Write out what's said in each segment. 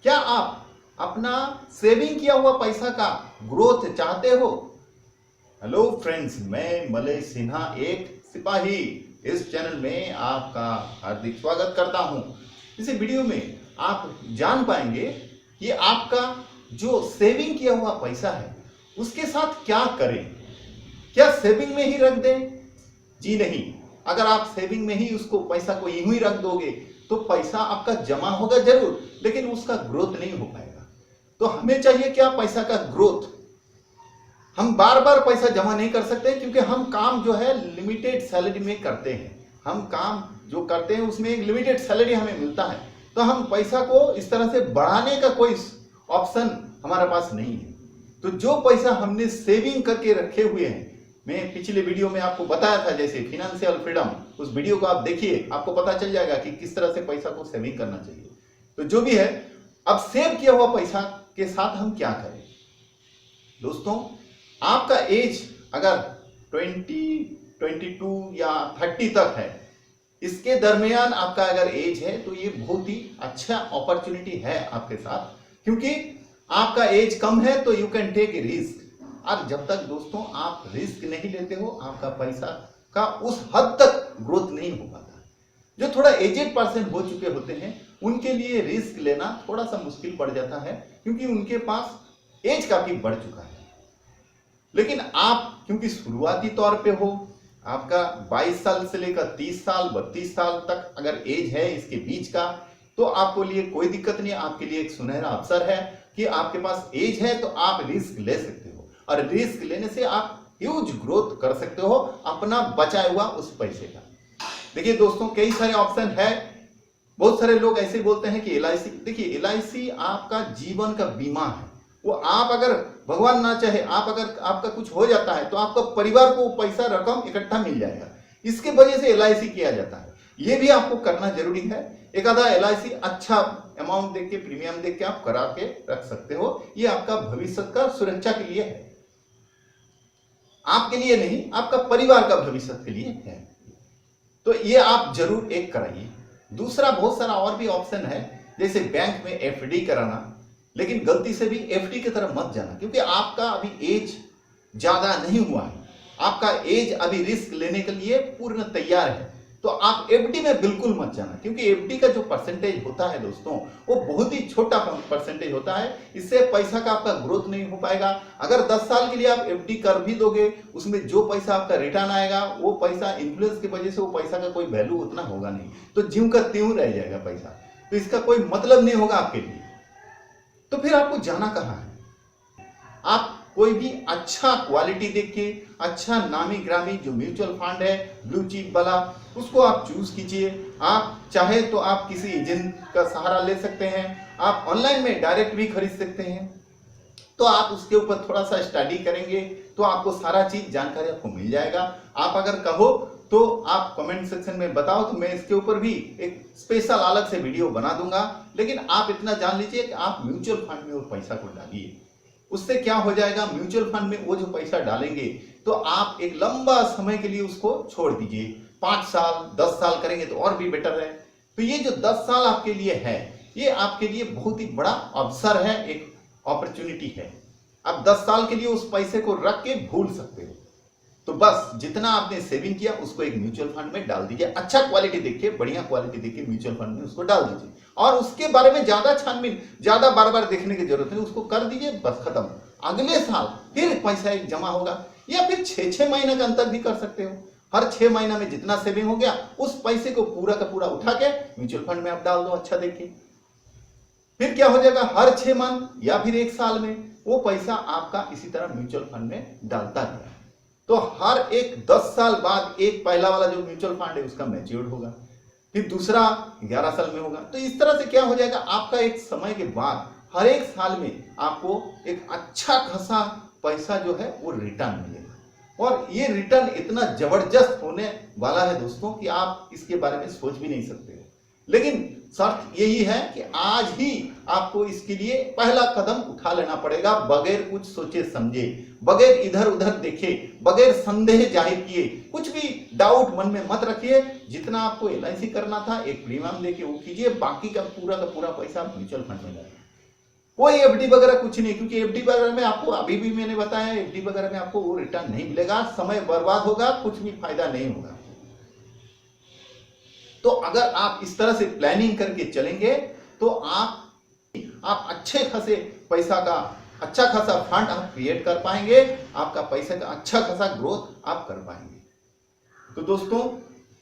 क्या आप अपना सेविंग किया हुआ पैसा का ग्रोथ चाहते हो? हेलो फ्रेंड्स, मैं मलय सिन्हा एक सिपाही इस चैनल में आपका हार्दिक स्वागत करता हूं। इस वीडियो में आप जान पाएंगे कि आपका जो सेविंग किया हुआ पैसा है उसके साथ क्या करें। क्या सेविंग में ही रख दें? जी नहीं। अगर आप सेविंग में ही उसको पैसा को यूं ही रख दोगे तो पैसा आपका जमा होगा जरूर, लेकिन उसका ग्रोथ नहीं हो पाएगा। तो हमें चाहिए क्या? पैसा का ग्रोथ। हम बार बार पैसा जमा नहीं कर सकते क्योंकि हम काम जो है लिमिटेड सैलरी में करते हैं। हम काम जो करते हैं उसमें एक लिमिटेड सैलरी हमें मिलता है, तो हम पैसा को इस तरह से बढ़ाने का कोई ऑप्शन हमारे पास नहीं है। तो जो पैसा हमने सेविंग करके रखे हुए हैं, मैं पिछले वीडियो में आपको बताया था जैसे फिनेंशियल फ्रीडम, उस वीडियो को आप देखिए, आपको पता चल जाएगा कि किस तरह से पैसा को सेविंग करना चाहिए। तो जो भी है, अब सेव किया हुआ पैसा के साथ हम क्या करें? दोस्तों, आपका एज अगर 20, 22 या 30 तक है, इसके दरमियान आपका अगर एज है तो ये बहुत ही अच्छा अपॉर्चुनिटी है आपके साथ, क्योंकि आपका एज कम है तो you can take a risk. और जब तक दोस्तों आप रिस्क नहीं लेते हो, आपका पैसा का उस हद तक ग्रोथ नहीं हो पाता। जो थोड़ा एजेड पर्सन हो चुके होते हैं उनके लिए रिस्क लेना थोड़ा सा मुश्किल पड़ जाता है, क्योंकि उनके पास एज काफी बढ़ चुका है। लेकिन आप क्योंकि शुरुआती तौर पे हो, आपका 22 साल से लेकर 30 साल 32 साल तक अगर एज है इसके बीच का, तो आपको लिए कोई दिक्कत नहीं। आपके लिए एक सुनहरा अवसर है कि आपके पास एज है तो आप रिस्क ले सकते हो, और रिस्क लेने से आप ह्यूज ग्रोथ कर सकते हो अपना बचाया हुआ उस पैसे का। देखिए दोस्तों, कई सारे ऑप्शन है। बहुत सारे लोग ऐसे बोलते हैं कि LIC, देखिए LIC आपका जीवन का बीमा है। वो आप अगर भगवान ना चाहे आप अगर आपका कुछ हो जाता है तो आपका परिवार को पैसा रकम इकट्ठा मिल जाएगा। इसके वजह से LIC किया जाता है। ये भी आपको करना जरूरी है। एक आधा LIC अच्छा अमाउंट देके, प्रीमियम देके आप करा के रख सकते हो। ये आपका भविष्य का सुरक्षा के लिए है, आपके लिए नहीं, आपका परिवार का भविष्य के लिए है। तो ये आप जरूर एक कराइए। दूसरा, बहुत सारा और भी ऑप्शन है, जैसे बैंक में FD कराना। लेकिन गलती से भी FD की तरफ मत जाना, क्योंकि आपका अभी एज ज्यादा नहीं हुआ है। आपका एज अभी रिस्क लेने के लिए पूर्ण तैयार है। तो आप FD में बिल्कुल मत जाना, क्योंकि FD का जो परसेंटेज होता है दोस्तों, वो बहुत ही छोटा परसेंटेज होता है। इससे पैसा का आपका ग्रोथ नहीं हो पाएगा। अगर 10 साल के लिए आप FD कर भी दोगे, उसमें जो पैसा आपका रिटर्न आएगा वो पैसा इन्फ्लुएंस की वजह से वो पैसा का कोई वैल्यू उतना होगा नहीं, तो ज्यों का त्यों रह जाएगा पैसा। तो इसका कोई मतलब नहीं होगा आपके लिए। तो फिर आपको जाना कहाँ है? आप कोई भी अच्छा क्वालिटी देख के, अच्छा नामी ग्रामी जो म्यूचुअल फंड है ब्लू चिप वाला, उसको आप चूज कीजिए। आप चाहे तो आप किसी एजेंट का सहारा ले सकते हैं, आप ऑनलाइन में डायरेक्ट भी खरीद सकते हैं। तो आप उसके ऊपर थोड़ा सा स्टडी करेंगे तो आपको सारा चीज जानकारी आपको मिल जाएगा। आप अगर कहो तो आप कमेंट सेक्शन में बताओ, तो मैं इसके ऊपर भी एक स्पेशल अलग से वीडियो बना दूंगा। लेकिन आप इतना जान लीजिए कि आप म्यूचुअल फंड में वो पैसा को डालिए। उससे क्या हो जाएगा, म्यूचुअल फंड में वो जो पैसा डालेंगे तो आप एक लंबा समय के लिए उसको छोड़ दीजिए। 5 साल 10 साल करेंगे तो और भी बेटर है। तो ये जो 10 साल आपके लिए है, ये आपके लिए बहुत ही बड़ा अवसर है, एक अपॉर्चुनिटी है। आप 10 साल के लिए उस पैसे को रख के भूल सकते हो। तो बस जितना आपने सेविंग किया उसको एक म्यूचुअल फंड में डाल दीजिए। अच्छा क्वालिटी देखिए, बढ़िया क्वालिटी देखिए, म्यूचुअल फंड में उसको डाल दीजिए। और उसके बारे में ज्यादा छानबीन, ज्यादा बार बार देखने की जरूरत नहीं, उसको कर दीजिए, बस खत्म। अगले साल फिर पैसा एक जमा होगा, या फिर 6-6 महीने का अंतर भी कर सकते हो। हर 6 महीना में जितना सेविंग हो गया उस पैसे को पूरा का पूरा उठा के म्यूचुअल फंड में आप डाल दो। अच्छा देखिए, फिर क्या हो जाएगा, हर 6 मंथ या फिर 1 साल में वो पैसा आपका इसी तरह म्यूचुअल फंड में डालता गया। तो हर एक 10 साल बाद एक पहला वाला जो म्यूचुअल फंड है उसका मैच्योर होगा, फिर दूसरा 11 साल में होगा। तो इस तरह से क्या हो जाएगा, आपका एक समय के बाद हर एक साल में आपको एक अच्छा खासा पैसा जो है वो रिटर्न मिलेगा। और ये रिटर्न इतना जबरदस्त होने वाला है दोस्तों कि आप इसके बारे में सोच भी नहीं सकते हो। लेकिन शर्त यही है कि आज ही आपको इसके लिए पहला कदम उठा लेना पड़ेगा, बगैर कुछ सोचे समझे, बगैर इधर उधर देखे, बगैर संदेह जाहिर किए। कुछ भी डाउट मन में मत रखिए। जितना आपको LIC करना था एक प्रीमियम देके वो कीजिए, बाकी का पूरा पैसा म्यूचुअल फंड में लगाइए। कोई एफडी वगैरह कुछ नहीं, क्योंकि एफडी वगैरह में आपको अभी भी मैंने बताया, एफडी वगैरह में आपको वो रिटर्न नहीं मिलेगा, समय बर्बाद होगा, कुछ भी फायदा नहीं होगा। तो अगर आप इस तरह से प्लानिंग करके चलेंगे तो आप अच्छे खासे पैसा का अच्छा खासा फंड आप क्रिएट कर पाएंगे, आपका पैसे का अच्छा खासा ग्रोथ आप कर पाएंगे। तो दोस्तों,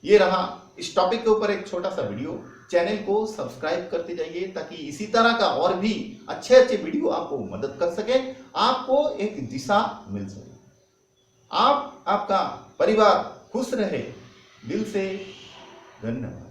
ये रहा इस टॉपिक के ऊपर एक छोटा सा वीडियो। चैनल को सब्सक्राइब करते जाइए ताकि इसी तरह का और भी अच्छे अच्छे वीडियो आपको मदद कर सके, आपको एक दिशा मिल सके, आपका परिवार खुश रहे। दिल से धन्यवाद।